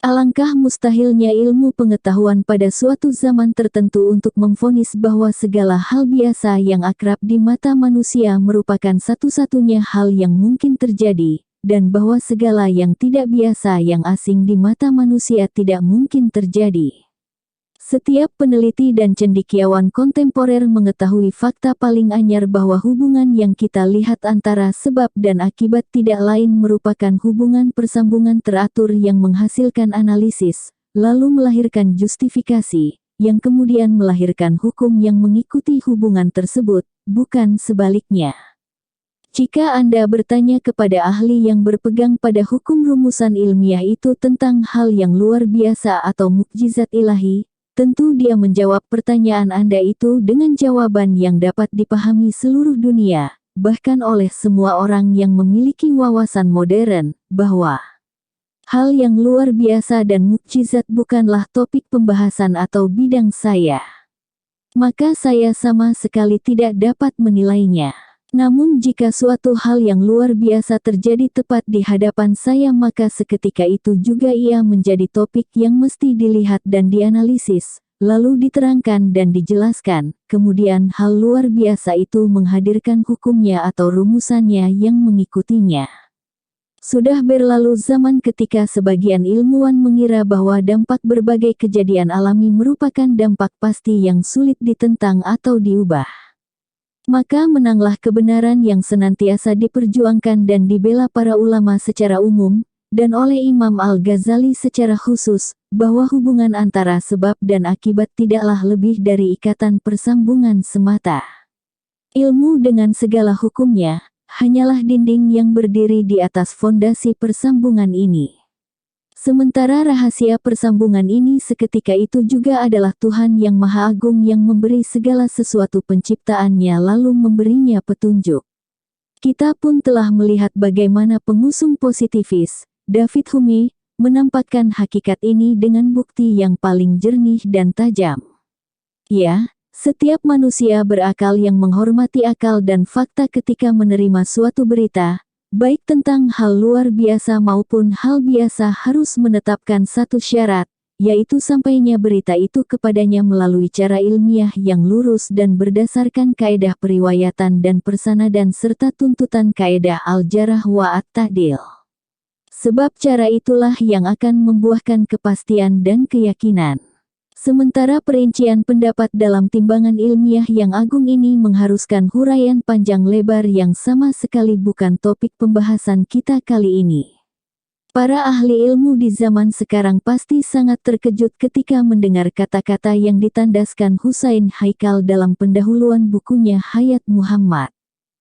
Alangkah mustahilnya ilmu pengetahuan pada suatu zaman tertentu untuk memvonis bahwa segala hal biasa yang akrab di mata manusia merupakan satu-satunya hal yang mungkin terjadi, dan bahwa segala yang tidak biasa yang asing di mata manusia tidak mungkin terjadi. Setiap peneliti dan cendekiawan kontemporer mengetahui fakta paling anyar bahwa hubungan yang kita lihat antara sebab dan akibat tidak lain merupakan hubungan persambungan teratur yang menghasilkan analisis, lalu melahirkan justifikasi, yang kemudian melahirkan hukum yang mengikuti hubungan tersebut, bukan sebaliknya. Jika Anda bertanya kepada ahli yang berpegang pada hukum rumusan ilmiah itu tentang hal yang luar biasa atau mukjizat ilahi, tentu dia menjawab pertanyaan Anda itu dengan jawaban yang dapat dipahami seluruh dunia, bahkan oleh semua orang yang memiliki wawasan modern, bahwa hal yang luar biasa dan mukjizat bukanlah topik pembahasan atau bidang saya. Maka saya sama sekali tidak dapat menilainya. Namun jika suatu hal yang luar biasa terjadi tepat di hadapan saya, maka seketika itu juga ia menjadi topik yang mesti dilihat dan dianalisis, lalu diterangkan dan dijelaskan. Kemudian hal luar biasa itu menghadirkan hukumnya atau rumusannya yang mengikutinya. Sudah berlalu zaman ketika sebagian ilmuwan mengira bahwa dampak berbagai kejadian alami merupakan dampak pasti yang sulit ditentang atau diubah. Maka menanglah kebenaran yang senantiasa diperjuangkan dan dibela para ulama secara umum, dan oleh Imam Al-Ghazali secara khusus, bahwa hubungan antara sebab dan akibat tidaklah lebih dari ikatan persambungan semata. Ilmu dengan segala hukumnya, hanyalah dinding yang berdiri di atas fondasi persambungan ini. Sementara rahasia persambungan ini seketika itu juga adalah Tuhan yang Maha Agung yang memberi segala sesuatu penciptaannya lalu memberinya petunjuk. Kita pun telah melihat bagaimana pengusung positivis, David Hume, menampakkan hakikat ini dengan bukti yang paling jernih dan tajam. Ya, setiap manusia berakal yang menghormati akal dan fakta ketika menerima suatu berita, baik tentang hal luar biasa maupun hal biasa, harus menetapkan satu syarat, yaitu sampainya berita itu kepadanya melalui cara ilmiah yang lurus dan berdasarkan kaedah periwayatan dan persanadan serta tuntutan kaedah al-jarah wa at-ta'dil. Sebab cara itulah yang akan membuahkan kepastian dan keyakinan. Sementara perincian pendapat dalam timbangan ilmiah yang agung ini mengharuskan huraian panjang lebar yang sama sekali bukan topik pembahasan kita kali ini. Para ahli ilmu di zaman sekarang pasti sangat terkejut ketika mendengar kata-kata yang ditandaskan Husain Haikal dalam pendahuluan bukunya Hayat Muhammad.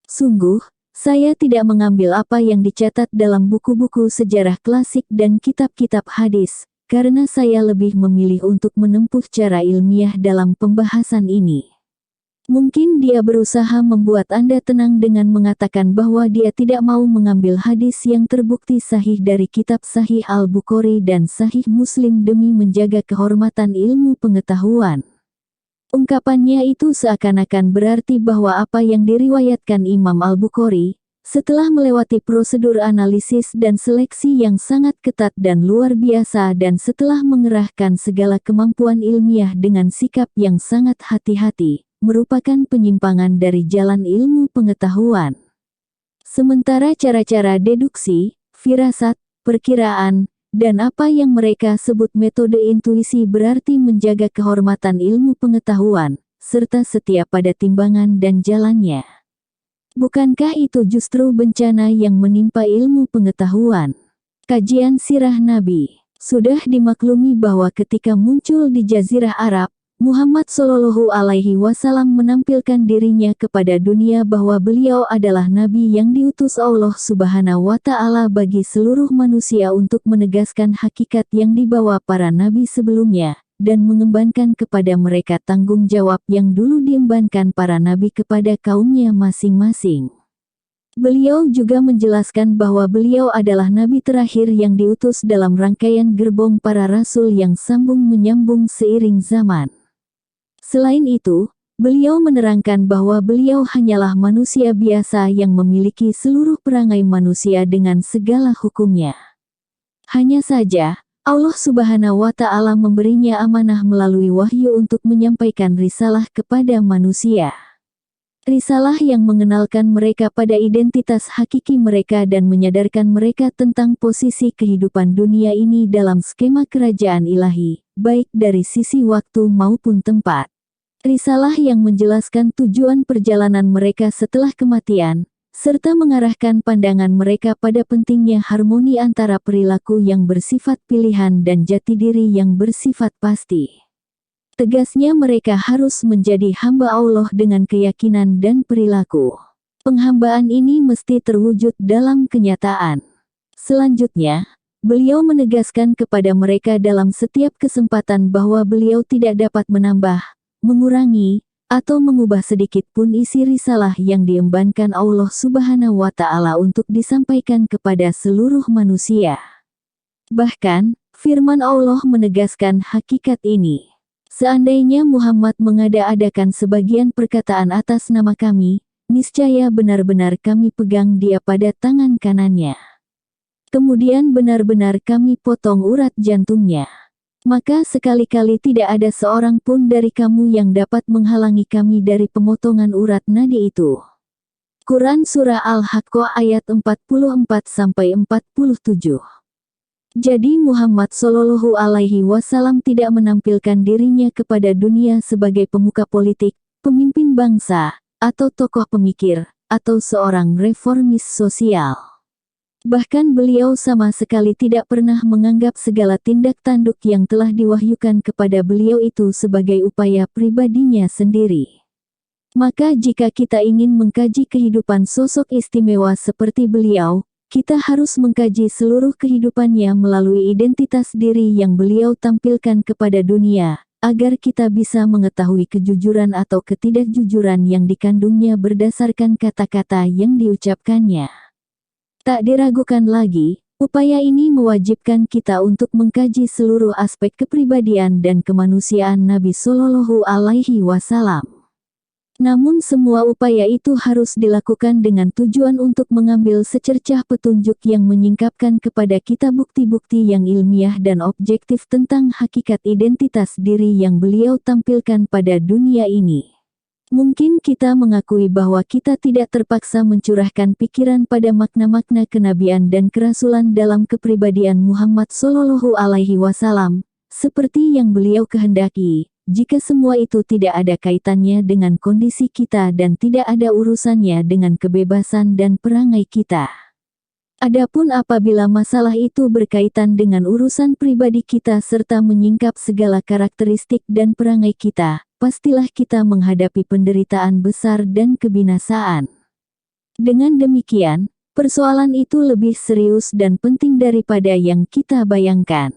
Sungguh, saya tidak mengambil apa yang dicatat dalam buku-buku sejarah klasik dan kitab-kitab hadis, karena saya lebih memilih untuk menempuh cara ilmiah dalam pembahasan ini. Mungkin dia berusaha membuat Anda tenang dengan mengatakan bahwa dia tidak mau mengambil hadis yang terbukti sahih dari kitab Sahih Al-Bukhari dan Sahih Muslim demi menjaga kehormatan ilmu pengetahuan. Ungkapannya itu seakan-akan berarti bahwa apa yang diriwayatkan Imam Al-Bukhari, setelah melewati prosedur analisis dan seleksi yang sangat ketat dan luar biasa dan setelah mengerahkan segala kemampuan ilmiah dengan sikap yang sangat hati-hati, merupakan penyimpangan dari jalan ilmu pengetahuan. Sementara cara-cara deduksi, firasat, perkiraan, dan apa yang mereka sebut metode intuisi berarti menjaga kehormatan ilmu pengetahuan, serta setia pada timbangan dan jalannya. Bukankah itu justru bencana yang menimpa ilmu pengetahuan? Kajian Sirah Nabi. Sudah dimaklumi bahwa ketika muncul di Jazirah Arab, Muhammad Shallallahu Alaihi Wasallam menampilkan dirinya kepada dunia bahwa beliau adalah Nabi yang diutus Allah Subhanahu wa Ta'ala bagi seluruh manusia untuk menegaskan hakikat yang dibawa para nabi sebelumnya, dan mengembankan kepada mereka tanggung jawab yang dulu diembankan para nabi kepada kaumnya masing-masing. Beliau juga menjelaskan bahwa beliau adalah nabi terakhir yang diutus dalam rangkaian gerbong para rasul yang sambung menyambung seiring zaman. Selain itu, beliau menerangkan bahwa beliau hanyalah manusia biasa yang memiliki seluruh perangai manusia dengan segala hukumnya. Hanya saja, Allah Subhanahu wa Ta'ala memberinya amanah melalui wahyu untuk menyampaikan risalah kepada manusia. Risalah yang mengenalkan mereka pada identitas hakiki mereka dan menyadarkan mereka tentang posisi kehidupan dunia ini dalam skema kerajaan ilahi, baik dari sisi waktu maupun tempat. Risalah yang menjelaskan tujuan perjalanan mereka setelah kematian, serta mengarahkan pandangan mereka pada pentingnya harmoni antara perilaku yang bersifat pilihan dan jati diri yang bersifat pasti. Tegasnya mereka harus menjadi hamba Allah dengan keyakinan dan perilaku. Penghambaan ini mesti terwujud dalam kenyataan. Selanjutnya, beliau menegaskan kepada mereka dalam setiap kesempatan bahwa beliau tidak dapat menambah, mengurangi, atau mengubah sedikit pun isi risalah yang diembankan Allah Subhanahu wa Ta'ala untuk disampaikan kepada seluruh manusia. Bahkan, firman Allah menegaskan hakikat ini. Seandainya Muhammad mengada-adakan sebagian perkataan atas nama kami, niscaya benar-benar kami pegang dia pada tangan kanannya. Kemudian benar-benar kami potong urat jantungnya. Maka sekali-kali tidak ada seorang pun dari kamu yang dapat menghalangi kami dari pemotongan urat nadi itu. Quran Surah Al-Haqqah ayat 44-47. Jadi Muhammad Shallallahu Alaihi Wasallam tidak menampilkan dirinya kepada dunia sebagai pemuka politik, pemimpin bangsa, atau tokoh pemikir, atau seorang reformis sosial. Bahkan beliau sama sekali tidak pernah menganggap segala tindak tanduk yang telah diwahyukan kepada beliau itu sebagai upaya pribadinya sendiri. Maka jika kita ingin mengkaji kehidupan sosok istimewa seperti beliau, kita harus mengkaji seluruh kehidupannya melalui identitas diri yang beliau tampilkan kepada dunia, agar kita bisa mengetahui kejujuran atau ketidakjujuran yang dikandungnya berdasarkan kata-kata yang diucapkannya. Tak diragukan lagi, upaya ini mewajibkan kita untuk mengkaji seluruh aspek kepribadian dan kemanusiaan Nabi Shallallahu Alaihi Wasallam. Namun semua upaya itu harus dilakukan dengan tujuan untuk mengambil secercah petunjuk yang menyingkapkan kepada kita bukti-bukti yang ilmiah dan objektif tentang hakikat identitas diri yang beliau tampilkan pada dunia ini. Mungkin kita mengakui bahwa kita tidak terpaksa mencurahkan pikiran pada makna-makna kenabian dan kerasulan dalam kepribadian Muhammad Shallallahu Alaihi Wasallam, seperti yang beliau kehendaki. Jika semua itu tidak ada kaitannya dengan kondisi kita dan tidak ada urusannya dengan kebebasan dan perangai kita. Adapun apabila masalah itu berkaitan dengan urusan pribadi kita serta menyingkap segala karakteristik dan perangai kita, pastilah kita menghadapi penderitaan besar dan kebinasaan. Dengan demikian, persoalan itu lebih serius dan penting daripada yang kita bayangkan.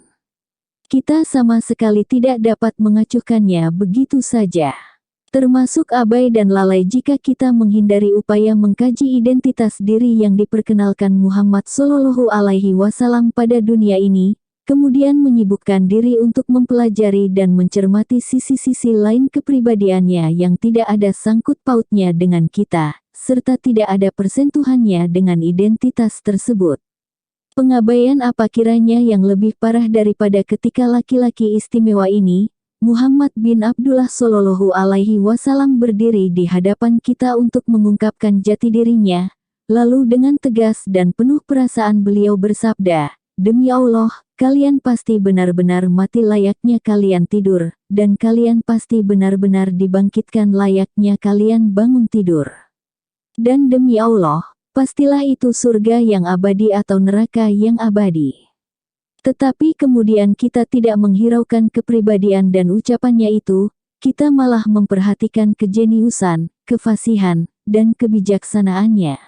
Kita sama sekali tidak dapat mengacuhkannya begitu saja. Termasuk abai dan lalai jika kita menghindari upaya mengkaji identitas diri yang diperkenalkan Muhammad Shallallahu Alaihi Wasallam pada dunia ini, kemudian menyibukkan diri untuk mempelajari dan mencermati sisi-sisi lain kepribadiannya yang tidak ada sangkut pautnya dengan kita, serta tidak ada persentuhannya dengan identitas tersebut. Pengabaian apa kiranya yang lebih parah daripada ketika laki-laki istimewa ini, Muhammad bin Abdullah Shallallahu Alaihi Wasallam berdiri di hadapan kita untuk mengungkapkan jati dirinya, lalu dengan tegas dan penuh perasaan beliau bersabda, "Demi Allah, kalian pasti benar-benar mati layaknya kalian tidur, dan kalian pasti benar-benar dibangkitkan layaknya kalian bangun tidur. Dan demi Allah, pastilah itu surga yang abadi atau neraka yang abadi." Tetapi kemudian kita tidak menghiraukan kepribadian dan ucapannya itu, kita malah memperhatikan kejeniusan, kefasihan, dan kebijaksanaannya.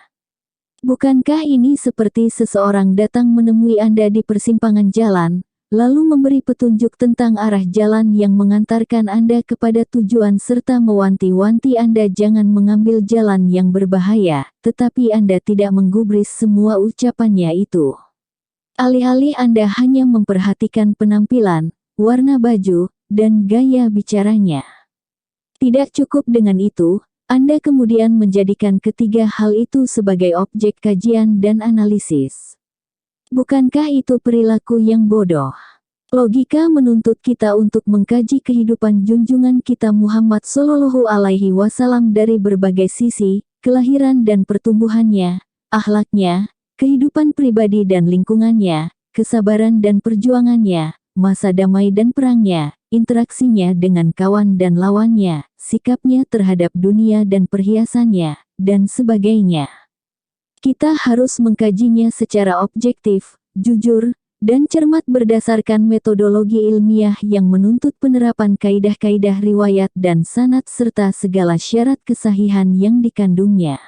Bukankah ini seperti seseorang datang menemui Anda di persimpangan jalan, lalu memberi petunjuk tentang arah jalan yang mengantarkan Anda kepada tujuan serta mewanti-wanti Anda jangan mengambil jalan yang berbahaya, tetapi Anda tidak menggubris semua ucapannya itu. Alih-alih Anda hanya memperhatikan penampilan, warna baju, dan gaya bicaranya. Tidak cukup dengan itu, Anda kemudian menjadikan ketiga hal itu sebagai objek kajian dan analisis. Bukankah itu perilaku yang bodoh? Logika menuntut kita untuk mengkaji kehidupan junjungan kita Muhammad Shallallahu Alaihi Wasallam dari berbagai sisi, kelahiran dan pertumbuhannya, akhlaknya, kehidupan pribadi dan lingkungannya, kesabaran dan perjuangannya, masa damai dan perangnya, interaksinya dengan kawan dan lawannya, sikapnya terhadap dunia dan perhiasannya, dan sebagainya. Kita harus mengkajinya secara objektif, jujur, dan cermat berdasarkan metodologi ilmiah yang menuntut penerapan kaidah-kaidah riwayat dan sanad serta segala syarat kesahihan yang dikandungnya.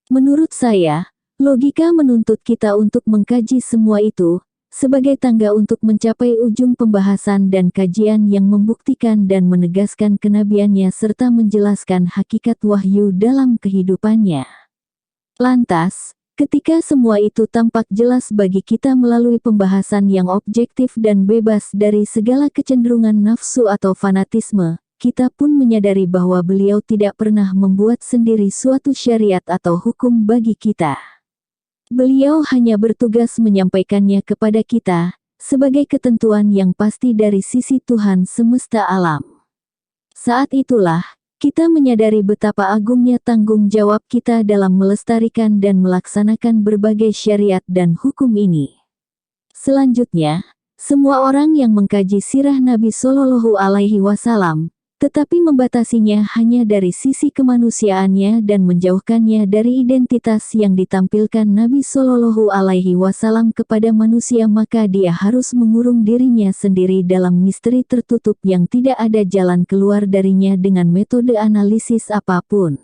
Menurut saya, logika menuntut kita untuk mengkaji semua itu, sebagai tangga untuk mencapai ujung pembahasan dan kajian yang membuktikan dan menegaskan kenabiannya serta menjelaskan hakikat wahyu dalam kehidupannya. Lantas, ketika semua itu tampak jelas bagi kita melalui pembahasan yang objektif dan bebas dari segala kecenderungan nafsu atau fanatisme, kita pun menyadari bahwa beliau tidak pernah membuat sendiri suatu syariat atau hukum bagi kita. Beliau hanya bertugas menyampaikannya kepada kita, sebagai ketentuan yang pasti dari sisi Tuhan semesta alam. Saat itulah, kita menyadari betapa agungnya tanggung jawab kita dalam melestarikan dan melaksanakan berbagai syariat dan hukum ini. Selanjutnya, semua orang yang mengkaji sirah Nabi Shallallahu Alaihi Wasallam, tetapi membatasinya hanya dari sisi kemanusiaannya dan menjauhkannya dari identitas yang ditampilkan Nabi Shallallahu Alaihi Wasallam kepada manusia, maka dia harus mengurung dirinya sendiri dalam misteri tertutup yang tidak ada jalan keluar darinya dengan metode analisis apapun.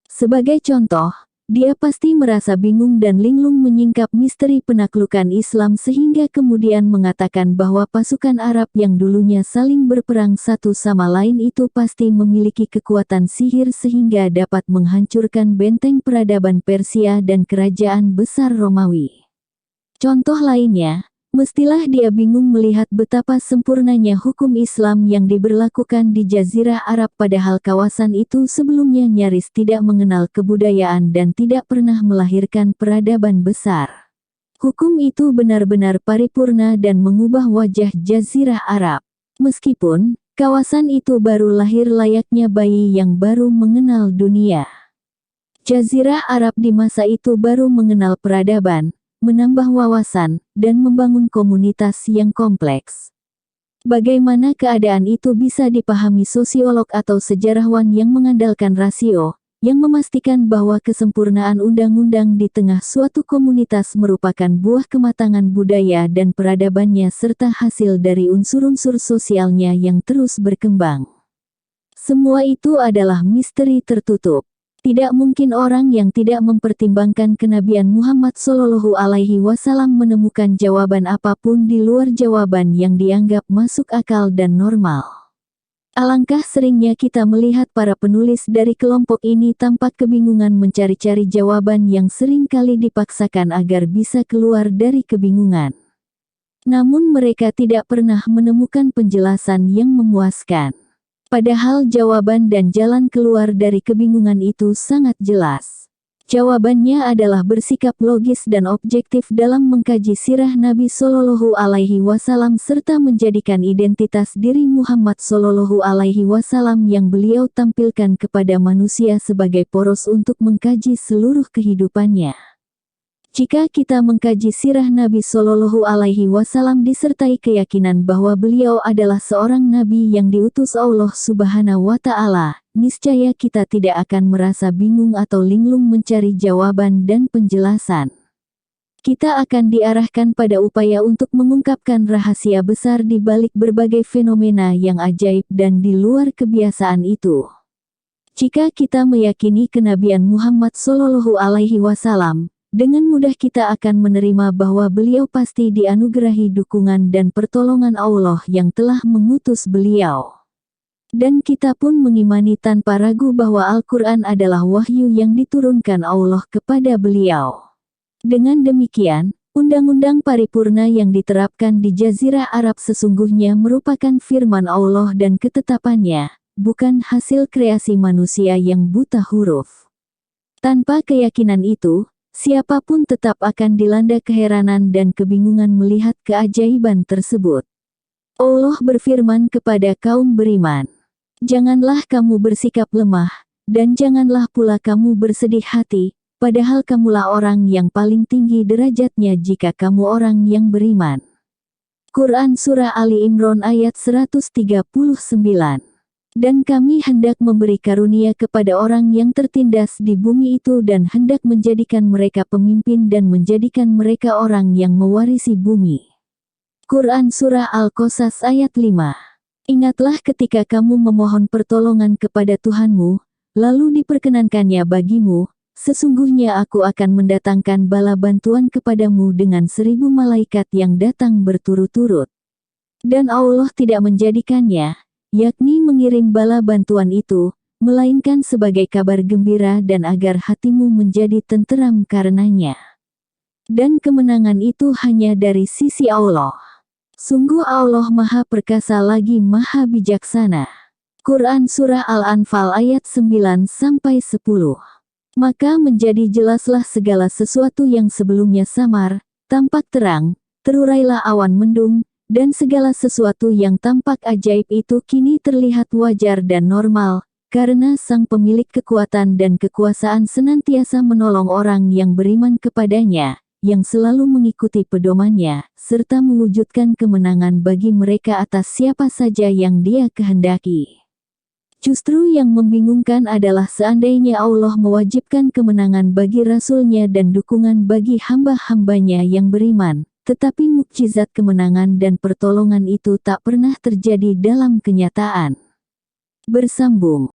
Sebagai contoh, dia pasti merasa bingung dan linglung menyingkap misteri penaklukan Islam sehingga kemudian mengatakan bahwa pasukan Arab yang dulunya saling berperang satu sama lain itu pasti memiliki kekuatan sihir sehingga dapat menghancurkan benteng peradaban Persia dan kerajaan besar Romawi. Contoh lainnya, mestilah dia bingung melihat betapa sempurnanya hukum Islam yang diberlakukan di Jazirah Arab padahal kawasan itu sebelumnya nyaris tidak mengenal kebudayaan dan tidak pernah melahirkan peradaban besar. Hukum itu benar-benar paripurna dan mengubah wajah Jazirah Arab. Meskipun, kawasan itu baru lahir layaknya bayi yang baru mengenal dunia. Jazirah Arab di masa itu baru mengenal peradaban, menambah wawasan, dan membangun komunitas yang kompleks. Bagaimana keadaan itu bisa dipahami sosiolog atau sejarawan yang mengandalkan rasio, yang memastikan bahwa kesempurnaan undang-undang di tengah suatu komunitas merupakan buah kematangan budaya dan peradabannya serta hasil dari unsur-unsur sosialnya yang terus berkembang. Semua itu adalah misteri tertutup. Tidak mungkin orang yang tidak mempertimbangkan kenabian Muhammad Shallallahu Alaihi Wasallam menemukan jawaban apapun di luar jawaban yang dianggap masuk akal dan normal. Alangkah seringnya kita melihat para penulis dari kelompok ini tampak kebingungan mencari-cari jawaban yang sering kali dipaksakan agar bisa keluar dari kebingungan. Namun mereka tidak pernah menemukan penjelasan yang memuaskan. Padahal jawaban dan jalan keluar dari kebingungan itu sangat jelas. Jawabannya adalah bersikap logis dan objektif dalam mengkaji sirah Nabi Shallallahu Alaihi Wasallam serta menjadikan identitas diri Muhammad Shallallahu Alaihi Wasallam yang beliau tampilkan kepada manusia sebagai poros untuk mengkaji seluruh kehidupannya. Jika kita mengkaji sirah Nabi Shallallahu Alaihi Wasallam disertai keyakinan bahwa beliau adalah seorang nabi yang diutus Allah Subhanahu wa Ta'ala, niscaya kita tidak akan merasa bingung atau linglung mencari jawaban dan penjelasan. Kita akan diarahkan pada upaya untuk mengungkapkan rahasia besar di balik berbagai fenomena yang ajaib dan di luar kebiasaan itu. Jika kita meyakini kenabian Muhammad Shallallahu Alaihi Wasallam, dengan mudah kita akan menerima bahwa beliau pasti dianugerahi dukungan dan pertolongan Allah yang telah mengutus beliau. Dan kita pun mengimani tanpa ragu bahwa Al-Quran adalah wahyu yang diturunkan Allah kepada beliau. Dengan demikian, undang-undang paripurna yang diterapkan di Jazirah Arab sesungguhnya merupakan firman Allah dan ketetapannya, bukan hasil kreasi manusia yang buta huruf. Tanpa keyakinan itu, siapapun tetap akan dilanda keheranan dan kebingungan melihat keajaiban tersebut. Allah berfirman kepada kaum beriman, "Janganlah kamu bersikap lemah, dan janganlah pula kamu bersedih hati, padahal kamulah orang yang paling tinggi derajatnya jika kamu orang yang beriman." Quran Surah Ali Imran ayat 139. Dan kami hendak memberi karunia kepada orang yang tertindas di bumi itu dan hendak menjadikan mereka pemimpin dan menjadikan mereka orang yang mewarisi bumi. Quran Surah Al-Qasas ayat 5. Ingatlah ketika kamu memohon pertolongan kepada Tuhanmu, lalu diperkenankannya bagimu, sesungguhnya aku akan mendatangkan bala bantuan kepadamu dengan 1000 malaikat yang datang berturut-turut. Dan Allah tidak menjadikannya, yakni mengirim bala bantuan itu, melainkan sebagai kabar gembira dan agar hatimu menjadi tenteram karenanya. Dan kemenangan itu hanya dari sisi Allah. Sungguh Allah Maha Perkasa lagi Maha Bijaksana. Quran Surah Al-Anfal ayat 9-10. Maka menjadi jelaslah segala sesuatu yang sebelumnya samar, tampak terang, terurailah awan mendung, dan segala sesuatu yang tampak ajaib itu kini terlihat wajar dan normal, karena Sang Pemilik kekuatan dan kekuasaan senantiasa menolong orang yang beriman kepadanya, yang selalu mengikuti pedomannya, serta mewujudkan kemenangan bagi mereka atas siapa saja yang Dia kehendaki. Justru yang membingungkan adalah seandainya Allah mewajibkan kemenangan bagi Rasul-Nya dan dukungan bagi hamba-hambanya yang beriman, tetapi mukjizat kemenangan dan pertolongan itu tak pernah terjadi dalam kenyataan. Bersambung.